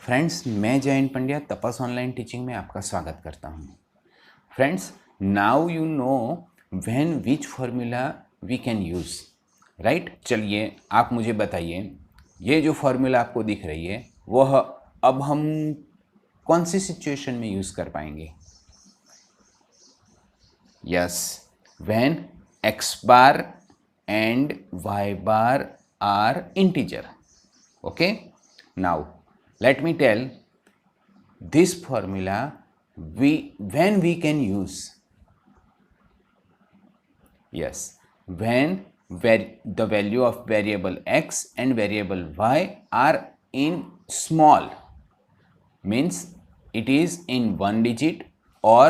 Friends, मैं Jayant Pandya Tapas online teaching में आपका स्वागत करता हूँ। Friends, now you know when which formula we can use, right. चलिए आप मुझे बताइए, ये जो फॉर्मूला आपको दिख रही है वह अब हम कौन सी सिचुएशन में यूज़ कर पाएंगे? Yes, when X bar and Y bar are integer. Okay, now let me tell this formula when we can use. Yes, when the value of variable x and variable y are in small, means it is in one digit or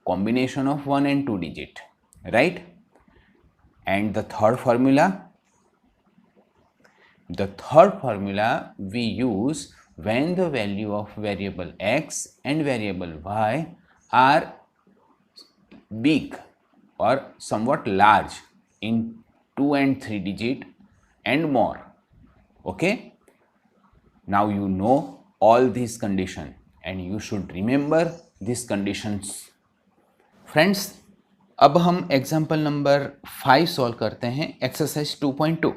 combination of 1 and 2 digit, right? And the third formula we use when the value of variable x and variable y are big or somewhat large in 2 and 3 digit and more. Okay, now you know all these conditions and you should remember these conditions. Friends, अब हम example number 5 solve करते हैं, exercise 2.2.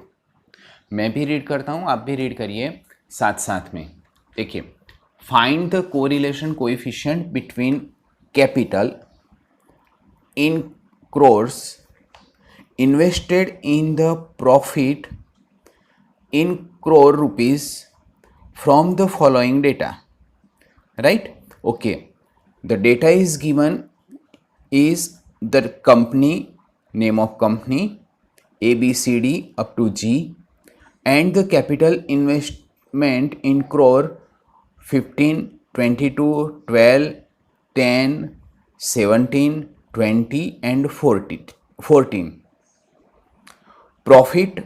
मैं भी read करता हूँ, आप भी रीड करिए साथ साथ में. देखिए, find the correlation coefficient between capital in crores invested in the profit in crore rupees from the following data, right? Okay, the data is given is the company, name of company ABCD up to G, and the capital investment in crore 15, 22, 12, 10, 17, 20 and 14. Profit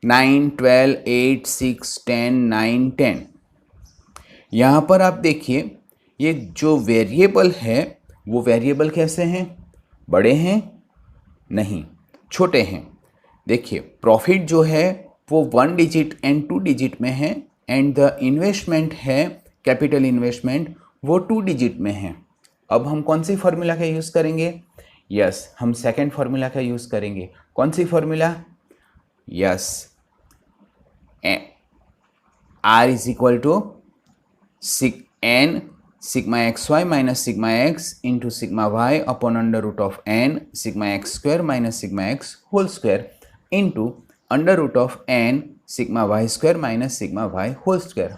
9, 12, 8, 6, 10, 9, 10. यहाँ पर आप देखिए, ये जो variable है वो variable कैसे हैं? बड़े हैं? नहीं, छोटे हैं. देखिए, प्रॉफिट जो है वो 1 डिजिट एंड 2 डिजिट में है, एंड द इन्वेस्टमेंट है कैपिटल इन्वेस्टमेंट, वो 2 डिजिट में है. अब हम कौन सी फॉर्मूला का यूज़ करेंगे? यस, हम सेकेंड फॉर्मूला का यूज़ करेंगे. कौन सी formula? Yes, r is equal to N sigma x Y minus sigma x into sigma Y upon under root of N sigma x square minus sigma x whole square into under root of N sigma Y square minus sigma Y whole square.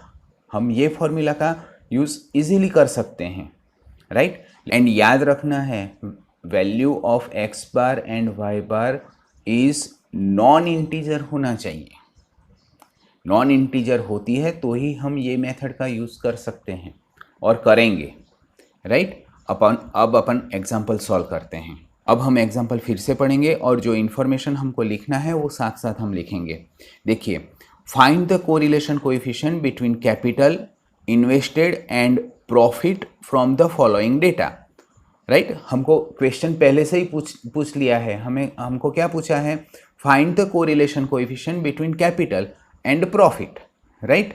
हम ये formula का use easily कर सकते हैं, right. And याद रखना है, value of X bar and Y bar is non integer होना चाहिए. नॉन इंटीजर होती है तो ही हम ये मेथड का यूज़ कर सकते हैं और करेंगे, राइट. अब अपन एग्जाम्पल सॉल्व करते हैं. अब हम एग्जाम्पल फिर से पढ़ेंगे और जो इन्फॉर्मेशन हमको लिखना है वो साथ साथ हम लिखेंगे. देखिए, find the correlation coefficient between capital invested and profit from the following data, right. हमको क्वेश्चन पहले से ही पूछ लिया है. हमको क्या पूछा है? Find the correlation coefficient between capital and profit, right.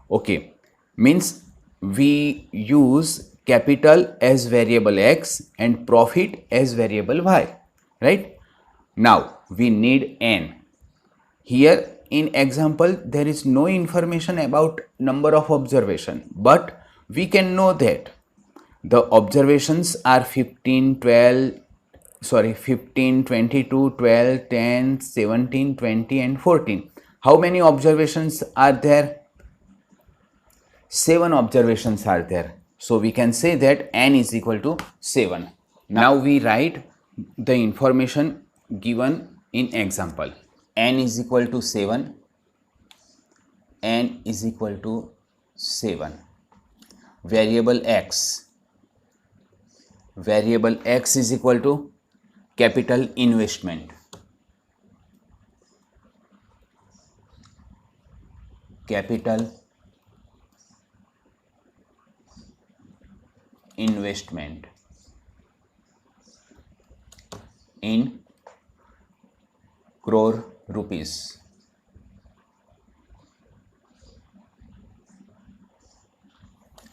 Okay, means we use capital as variable x and profit as variable y, right. Now we need n. Here in example there is no information about number of observation, but we can know that the observations are 15, 22, 12, 10, 17, 20 and 14. How many observations are there? 7 observations are there. So we can say that n is equal to 7. Now we write the information given in example. N is equal to 7. N is equal to 7. Variable x. Variable x is equal to capital investment. Capital investment in crore rupees.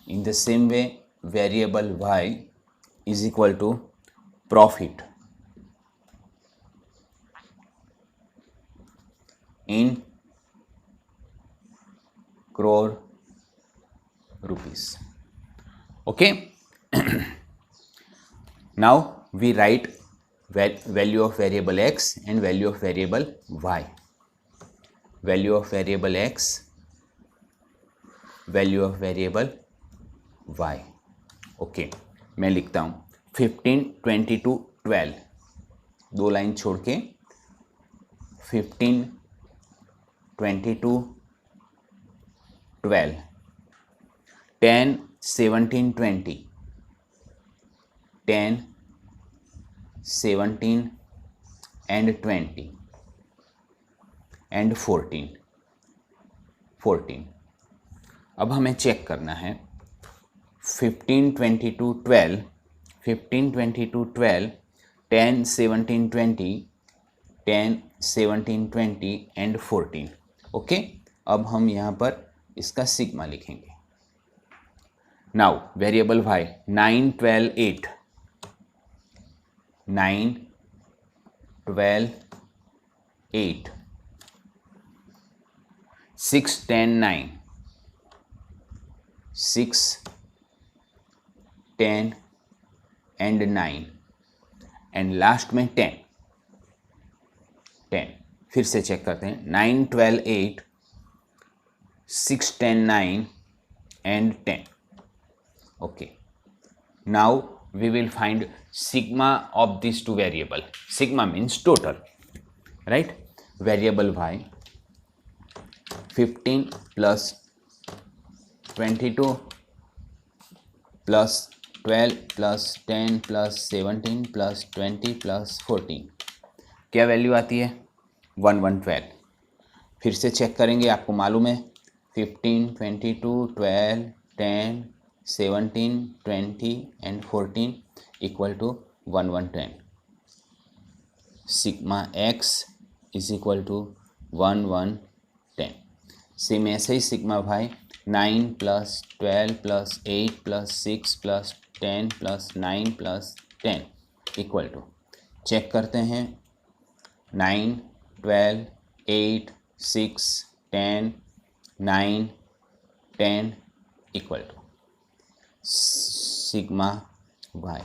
In the same way, variable y is equal to profit in crore rupees. Okay. Now we write value of variable x and value of variable y. Value of variable x, value of variable y. Okay, मैं लिखता हूँ 15, 22, 12, 2 line छोड़ के 15, 22, 12, 10, 17, 20, 10, 17 and 20 and 14. अब हमें check करना है 15, 22, 12, 15, 22, 12, 10, 17, 20, 10, 17, 20 and 14. Okay, अब हम यहाँ पर इसका सिग्मा लिखेंगे. Now variable y 9, 12, 8, 9, 12, 8, 6, 10, 9, 6, 10 and 9 and last में 10. फिर से चेक करते हैं 9, 12, 8, 6, 10, 9 and 10. Okay, now we will find sigma of these two variable. Sigma means total, right? Variable y 15 plus 22 plus 12 plus 10 plus 17 plus 20 plus 14. क्या value आती है? 1112. फिर से चेक करेंगे, आपको मालूम है 15, 22, 12, 10, 17, 20 and 14 equal to 1110. Sigma x is equal to 1110. Same ऐसे ही sigma y 9 plus 12 plus 8 plus 6 plus 10 plus 9 plus 10 equal to, check करते हैं 9, 12, 8, 6, 10, 9, 10 इक्वल टू सिग्मा y.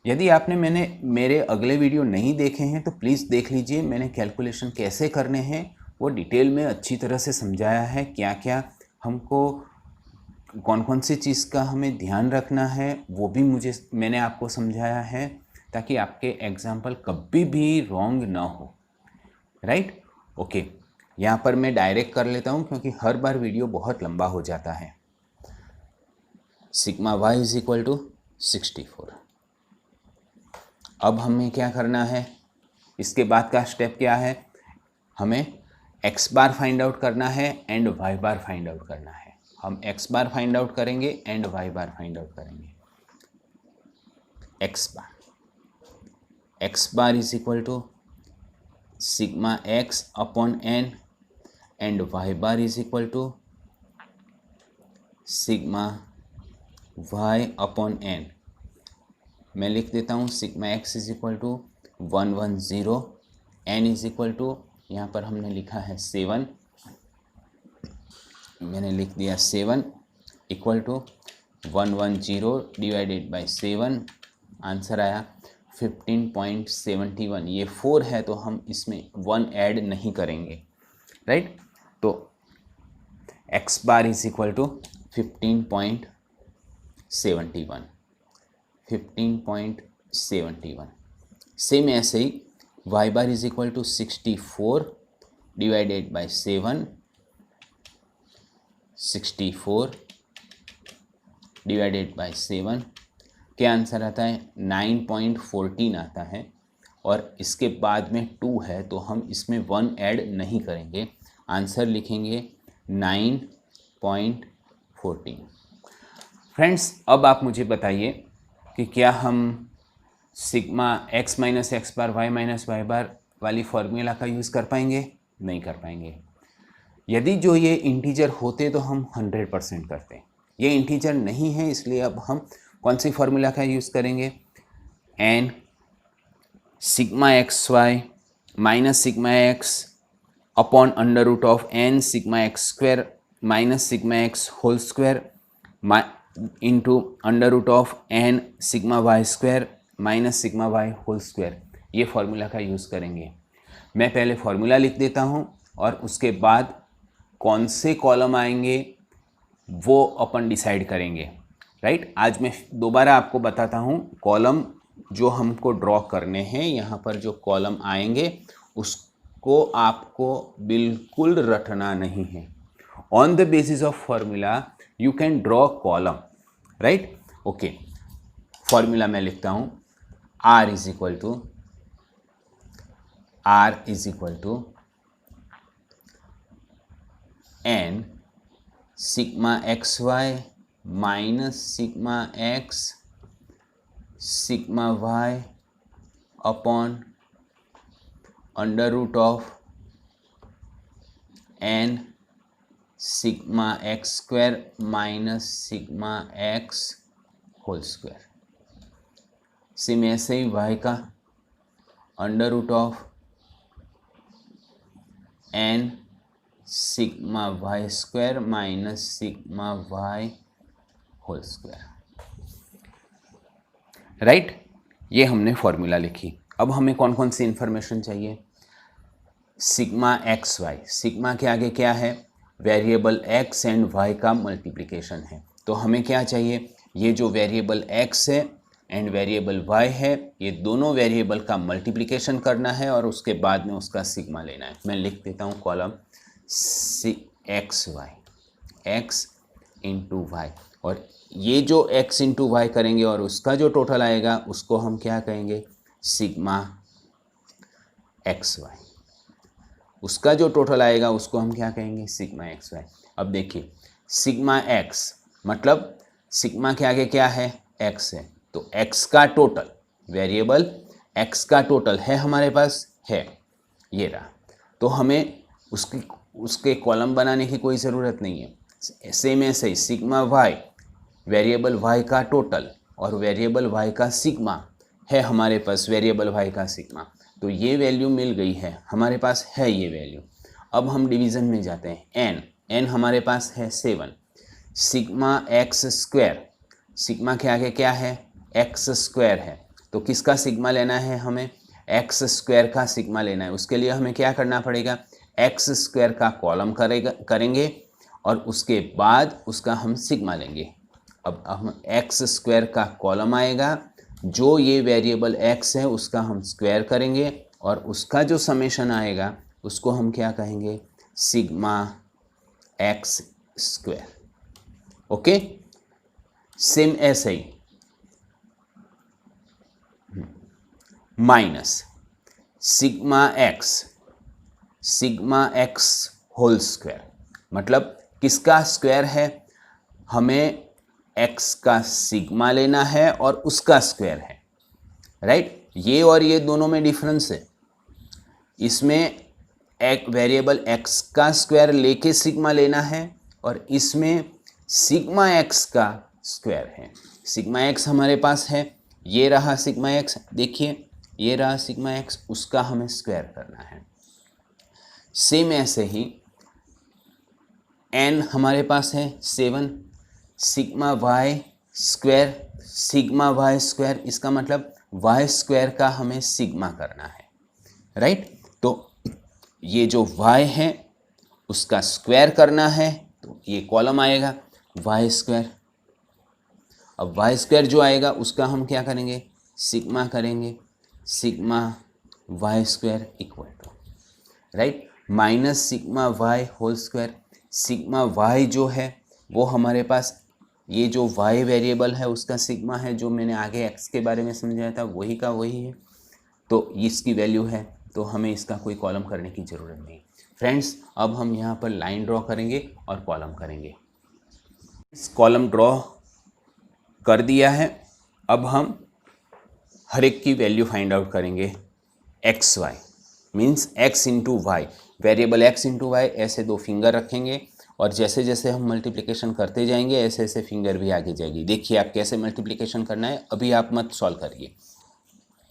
यदि आपने मेरे अगले वीडियो नहीं देखे हैं तो प्लीज़ देख लीजिए. मैंने कैलकुलेशन कैसे करने हैं वो डिटेल में अच्छी तरह से समझाया है. क्या क्या हमको कौन कौन सी चीज़ का हमें ध्यान रखना है वो भी मैंने आपको समझाया है, ताकि आपके एग्जाम्पल कभी भी रॉन्ग ना हो. राइट? ओके, यहाँ पर मैं डायरेक्ट कर लेता हूँ क्योंकि हर बार वीडियो बहुत लंबा हो जाता है. Sigma y is equal to 64. अब हमें क्या करना है, इसके बाद का स्टेप क्या है, हमें x बार फाइंड आउट करना है and y bar find out करना है. हम x बार फाइंड आउट करेंगे and y bar find out करेंगे. x bar is equal to sigma x upon n and y bar is equal to sigma y upon n. मैं लिख देता हूँ sigma x is equal to 110, n is equal to, यहाँ पर हमने लिखा है 7, मैंने लिख दिया 7 equal to 110 divided by 7. Answer आया 15.71. ये 4 है तो हम इसमें 1 ऐड नहीं करेंगे. राइट? तो x bar is equal to 15.71. Same ऐसे ही y bar is equal to 64 divided by 7. 64 divided by 7 क्या आंसर आता है? 9.14 आता है. और इसके बाद में 2 है तो हम इसमें 1 ऐड नहीं करेंगे, आंसर लिखेंगे 9.14. फ्रेंड्स, अब आप मुझे बताइए कि क्या हम सिग्मा x माइनस एक्स बार y माइनस वाई बार वाली फॉर्मूला का यूज़ कर पाएंगे? नहीं कर पाएंगे. यदि जो ये इंटीजर होते तो हम 100% करते. ये इंटीजर नहीं है, इसलिए अब हम कौन सी फॉर्मूला का यूज़ करेंगे, N sigma x Y minus sigma X upon under root of N sigma x square minus sigma x whole square into under root of N sigma Y square minus sigma Y whole square, ये formula का use करेंगे। मैं पहले formula लिख देता हूँ और उसके बाद कौन से कॉलम आएंगे वो अपन डिसाइड करेंगे, राइट। आज मैं दोबारा आपको बताता हूँ कॉलम जो हमको ड्रॉ करने हैं, यहाँ पर जो कॉलम आएंगे उसको आपको बिल्कुल रटना नहीं है। On the basis of formula you can draw column, right. Okay, formula मैं लिखता हूँ, R is equal to N sigma x Y minus sigma X sigma Y upon under root of N sigma x square minus sigma x whole square. Same ऐसे ही Y का under root of N sigma Y square minus sigma Y whole square, right. ये हमने formula लिखी। अब हमें कौन कौन सी इंफॉर्मेशन चाहिए, सिग्मा एक्स वाई, सिग्मा के आगे क्या है, वेरिएबल एक्स एंड वाई का मल्टीप्लिकेशन है। तो हमें क्या चाहिए, ये जो वेरिएबल एक्स है एंड वेरिएबल वाई है, ये दोनों वेरिएबल का मल्टीप्लिकेशन करना है और उसके बाद में उसका सिग्मा लेना है। मैं लिख देता हूँ column X Y, X into Y, और ये जो x इंटू वाई करेंगे और उसका जो टोटल आएगा उसको हम क्या कहेंगे, सिग्मा एक्स वाई। उसका जो टोटल आएगा उसको हम क्या कहेंगे, सिग्मा एक्स वाई। अब देखिए, सिग्मा एक्स मतलब सिग्मा के आगे क्या है, x है, तो x का टोटल, वेरिएबल x का टोटल है हमारे पास, है ये रहा। तो हमें उसके कॉलम बनाने की कोई ज़रूरत नहीं है। सेम ऐसे ही सिग्मा वाई, वेरिएबल y का टोटल और वेरिएबल y का सिग्मा है हमारे पास, वेरिएबल y का सिग्मा, तो ये वैल्यू मिल गई है हमारे पास, है ये वैल्यू। अब हम डिवीज़न में जाते हैं, n हमारे पास है 7, सिग्मा एक्स स्क्वायर, सिग्मा के आगे क्या है, एक्स स्क्वायर है, तो किसका सिग्मा लेना है, हमें एक्स स्क्वायर का सिग्मा लेना है। उसके लिए हमें क्या करना पड़ेगा, एक्स स्क्वायर का कॉलम करेंगे और उसके बाद उसका हम सिग्मा लेंगे। अब हम एक्स स्क्वायर का कॉलम आएगा, जो ये वेरिएबल एक्स है उसका हम स्क्वायर करेंगे और उसका जो समेशन आएगा उसको हम क्या कहेंगे, sigma x square. Okay, same ऐसे ही minus sigma x whole square, मतलब किसका स्क्वायर है, हमें x का सिग्मा लेना है और उसका स्क्वायर है, राइट। ये और ये दोनों में डिफरेंस है, इसमें एक वेरिएबल x का स्क्वायर लेके सिग्मा लेना है और इसमें सिग्मा x का स्क्वायर है। सिग्मा x हमारे पास है, ये रहा सिग्मा x, देखिए ये रहा सिग्मा x, उसका हमें स्क्वायर करना है। सेम ऐसे ही n हमारे पास है 7, सिग्मा वाई स्क्वायर, इसका मतलब वाई स्क्वायर का हमें सिग्मा करना है, राइट। तो ये जो y है उसका स्क्वायर करना है, तो ये कॉलम आएगा वाई स्क्वायर। अब वाई स्क्वायर जो आएगा उसका हम क्या करेंगे, सिग्मा करेंगे, sigma Y square equal to, right, minus sigma Y whole square. Sigma Y जो है वो हमारे पास, ये जो y वेरिएबल है उसका सिग्मा है, जो मैंने आगे x के बारे में समझाया था वही का वही है, तो इसकी वैल्यू है, तो हमें इसका कोई कॉलम करने की ज़रूरत नहीं। फ्रेंड्स, अब हम यहाँ पर लाइन ड्रॉ करेंगे और कॉलम करेंगे। इस कॉलम ड्रॉ कर दिया है, अब हम हर एक की वैल्यू फाइंड आउट करेंगे। X Y means x into Y, variable x into Y, ऐसे दो फिंगर रखेंगे और जैसे जैसे हम मल्टीप्लिकेशन करते जाएंगे ऐसे ऐसे फिंगर भी आगे जाएगी। देखिए आप कैसे मल्टीप्लिकेशन करना है, अभी आप मत सॉल्व करिए।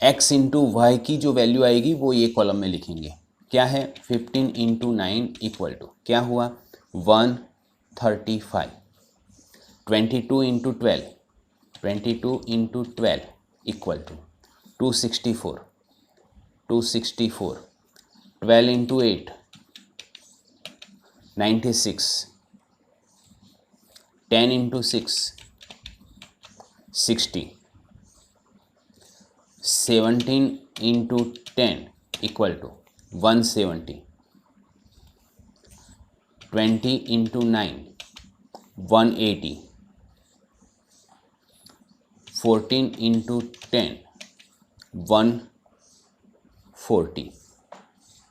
x इंटू वाई की जो वैल्यू आएगी वो ये कॉलम में लिखेंगे। क्या है 15 इंटू 9 इक्वल टू क्या हुआ 135। 22 into 12 22 into 12 equal to 264। 264 12 into 8 96। 10 into 6 60। 17 into 10 equal to 170। 20 into 9 180। 14 into 10 140।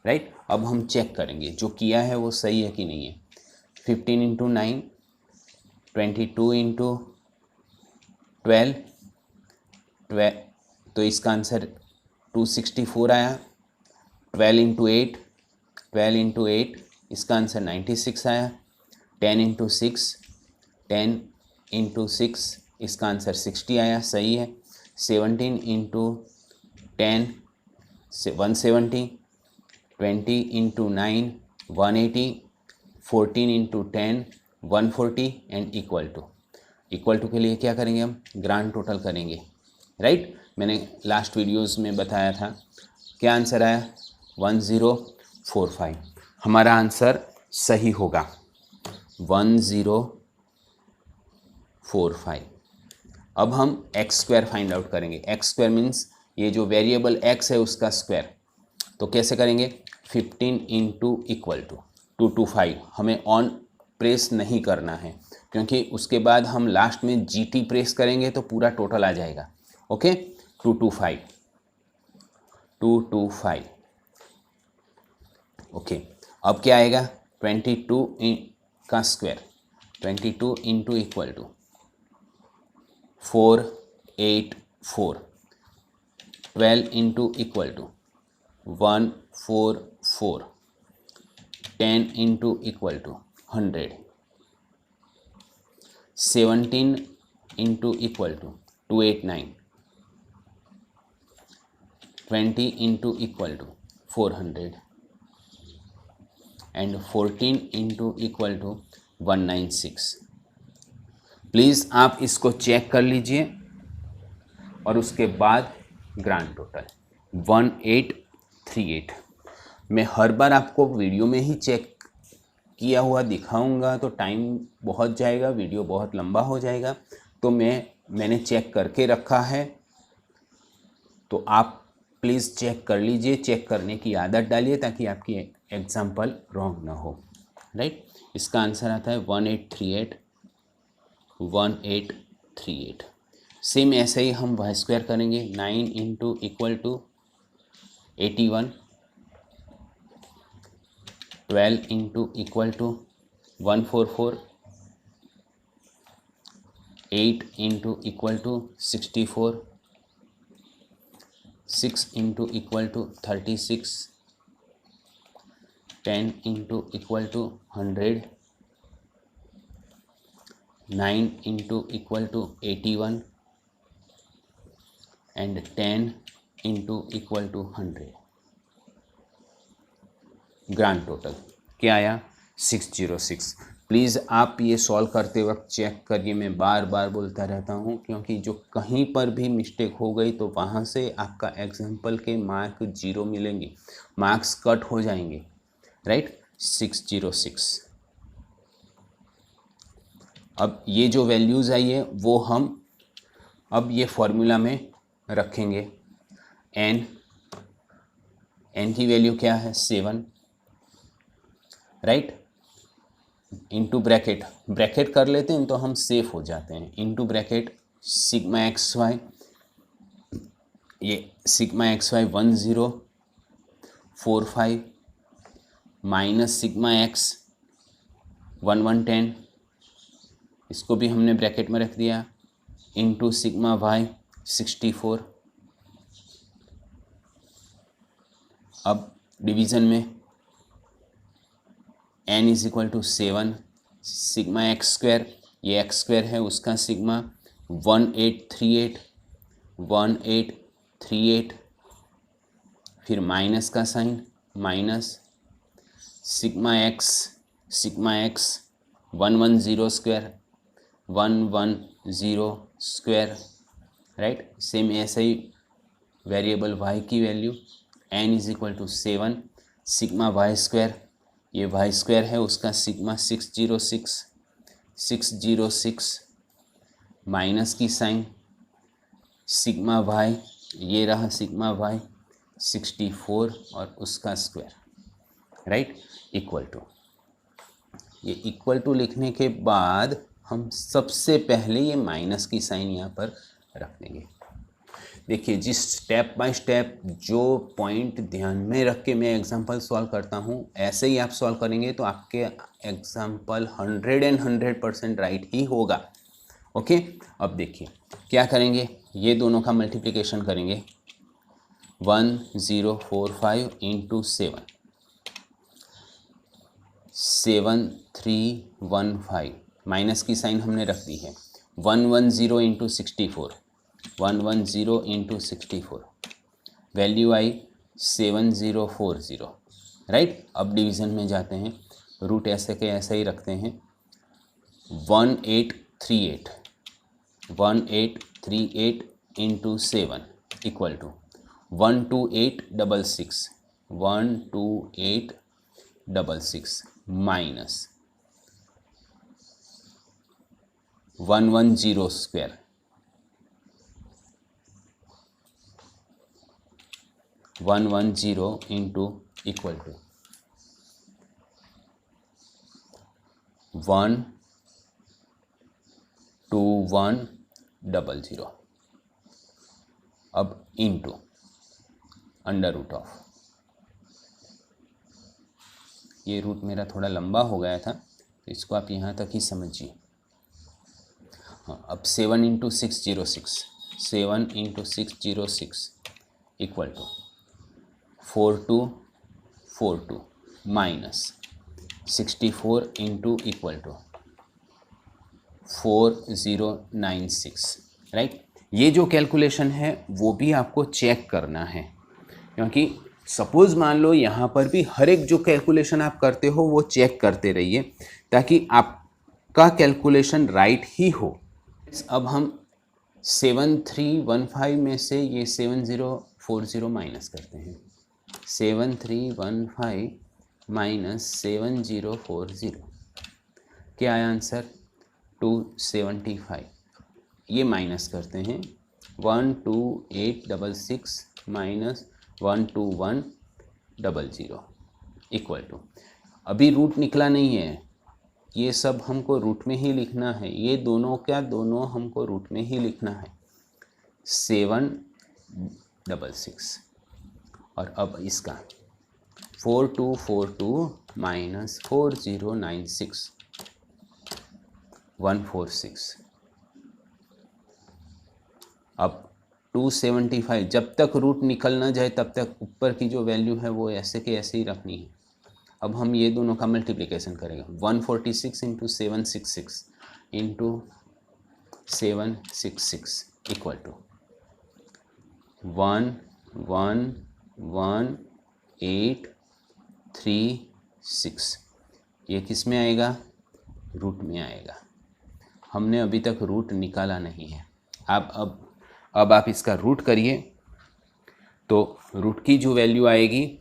Right, अब हम चेक करेंगे जो किया है वो सही है कि नहीं है। 15 इंटू 9 22 इंटू 12 तो इसका आंसर 264 आया। 12 इंटू 8 इसका आंसर 96 आया। 10 इंटू 6 10 इंटू 6 इसका आंसर 60 आया, सही है। 17 into 10 170। 20 into 9 180। 14 into 10 140 and equal to के लिए क्या करेंगे हम, ग्रांड टोटल करेंगे। राइट, मैंने लास्ट वीडियोस में बताया था। क्या आंसर आया 1045। हमारा आंसर सही होगा 1045। अब हम एक्स स्क्वायर फाइंड आउट करेंगे। एक्स स्क्वायर मीन्स ये जो वेरिएबल एक्स है उसका स्क्वायर। तो कैसे करेंगे 15 इंटू इक्वल टू 225। हमें ऑन प्रेस नहीं करना है क्योंकि उसके बाद हम लास्ट में GT प्रेस करेंगे तो पूरा टोटल आ जाएगा। ओके 225। ओके, अब क्या आएगा 22 का square 22 into equal to 484। 12 into equal to 144। 10 into equal to 100। 17 into equal to 289। 20 into equal to 400 and 14 into equal to 196। Please आप इसको चेक कर लीजिए और उसके बाद ग्रांड टोटल 1838। मैं हर बार आपको वीडियो में ही चेक किया हुआ दिखाऊंगा तो टाइम बहुत जाएगा, वीडियो बहुत लंबा हो जाएगा। तो मैंने चेक करके रखा है, तो आप प्लीज़ चेक कर लीजिए। चेक करने की आदत डालिए ताकि आपकी एग्जाम्पल रॉन्ग ना हो। राइट, इसका आंसर आता है 1838। सेम ऐसे ही हम वाई स्क्वायर करेंगे। 9 into equal to 81। 12 into equal to 144। 8 into equal to 64। 6 into equal to 36। 10 into equal to 100। 9 into equal to 81 and 10 into equal to 100। Grand total क्या आया 606। प्लीज़ आप ये सॉल्व करते वक्त चेक करिए। मैं बार बार बोलता रहता हूँ क्योंकि जो कहीं पर भी मिस्टेक हो गई तो वहाँ से आपका एग्जाम्पल के मार्क 0 मिलेंगे, मार्क्स कट हो जाएंगे। राइट 606। अब ये जो वैल्यूज़ आई है वो हम अब ये फॉर्मूला में रखेंगे। n की वैल्यू क्या है 7। राइट, इंटू ब्रैकेट कर लेते हैं तो हम सेफ हो जाते हैं। Into bracket sigma x y, ये sigma x y 1045 minus sigma x 1110, इसको भी हमने ब्रैकेट में रख दिया, इंटू सिग्मा वाई 64। अब डिवीज़न में n is equal to 7 sigma x square, ये एक्स स्क्वायर है उसका सिग्मा 1838, फिर माइनस का sign, minus sigma x 110 square, right. Same ऐसे ही वेरिएबल y की value n is equal to 7, sigma Y square, ये वाई स्क्वायर है उसका सिग्मा 606 माइनस की साइन, सिग्मा वाई, ये रहा सिग्मा वाई 64 और उसका स्क्वायर, राइट, इक्वल टू। ये इक्वल टू लिखने के बाद हम सबसे पहले ये माइनस की साइन यहाँ पर रख देंगे। देखिए, जिस स्टेप बाय स्टेप जो पॉइंट ध्यान में रख के मैं एग्जांपल सॉल्व करता हूँ, ऐसे ही आप सॉल्व करेंगे तो आपके एग्जांपल 100% राइट ही होगा। ओके, अब देखिए क्या करेंगे, ये दोनों का मल्टीप्लिकेशन करेंगे। 1045 इंटू 7315, माइनस की साइन हमने रख दी है। 110 इंटू 64, 110 इंटू 64, वैल्यू आई 7040, राइट। अब डिवीज़न में जाते हैं, रूट ऐसे के ऐसे ही रखते हैं। 1838 into 7 equal to 12866 minus 110 square, 110 into equal to 12100, अब इंटू अंडर रूट ऑफ, ये रूट मेरा थोड़ा लंबा हो गया था तो इसको आप यहाँ तक ही समझिए। हाँ, अब 7 into 606 equal to 4242 minus 64 into equal to 4096, right. ये जो कैलकुलेशन है वो भी आपको चेक करना है, क्योंकि सपोज मान लो यहाँ पर भी हर एक जो कैलकुलेशन आप करते हो वो चेक करते रहिए ताकि आपका कैलकुलेशन राइट ही हो। अब हम 7315 में से ये 7040 माइनस करते हैं। 7315 माइनस 7040, क्या आया आंसर? 275। ये माइनस करते हैं 12866 माइनस 12100 इक्वल टू, अभी रूट निकला नहीं है, ये सब हमको रूट में ही लिखना है, ये दोनों क्या दोनों हमको रूट में ही लिखना है, 766। और अब इसका 4242 माइनस 4096 146। अब 275, जब तक रूट निकल ना जाए तब तक ऊपर की जो वैल्यू है वो ऐसे के ऐसे ही रखनी है। अब हम ये दोनों का मल्टीप्लिकेशन करेंगे। 146 इंटू 766 इंटू 766 इक्वल टू 11836। ये किस में आएगा? रूट में आएगा। हमने अभी तक रूट निकाला नहीं है। अब आप इसका रूट करिए तो रूट की जो वैल्यू आएगी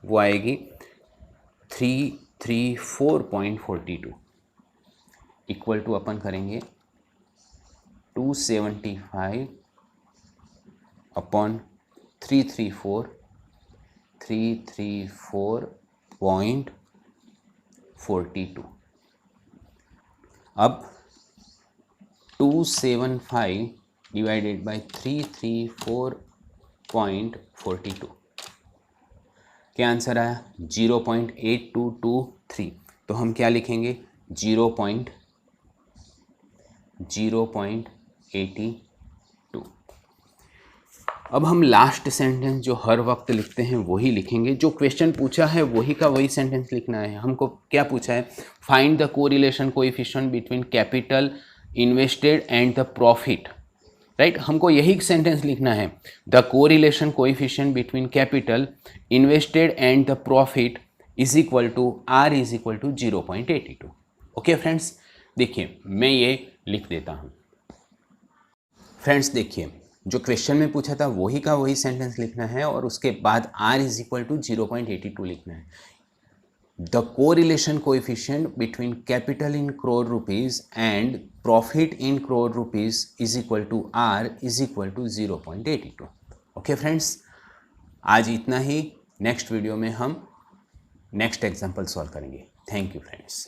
वो आएगी 334.42 इक्वल टू अपन करेंगे 275 अपॉन 334.42। अब 275 डिवाइडेड बाय 334.42, क्या आंसर आया? 0.8223। तो हम क्या लिखेंगे? 0.82। अब हम लास्ट सेंटेंस जो हर वक्त लिखते हैं वही लिखेंगे, जो क्वेश्चन पूछा है वही का वही सेंटेंस लिखना है। हमको क्या पूछा है, find the correlation coefficient between capital invested and the profit, right. हमको यही सेंटेंस लिखना है, the correlation coefficient between capital invested and the profit is equal to R is equal to 0.82। Okay friends, देखिए मैं ये लिख देता हूँ। फ्रेंड्स देखिए, जो क्वेश्चन में पूछा था वही का वही सेंटेंस लिखना है और उसके बाद r इज इक्वल टू 0.82 लिखना है। The correlation coefficient between capital in crore rupees and profit in crore rupees is equal to r is equal to 0.82। Okay friends, आज इतना ही। नेक्स्ट वीडियो में हम नेक्स्ट एग्जाम्पल सॉल्व करेंगे। Thank you friends.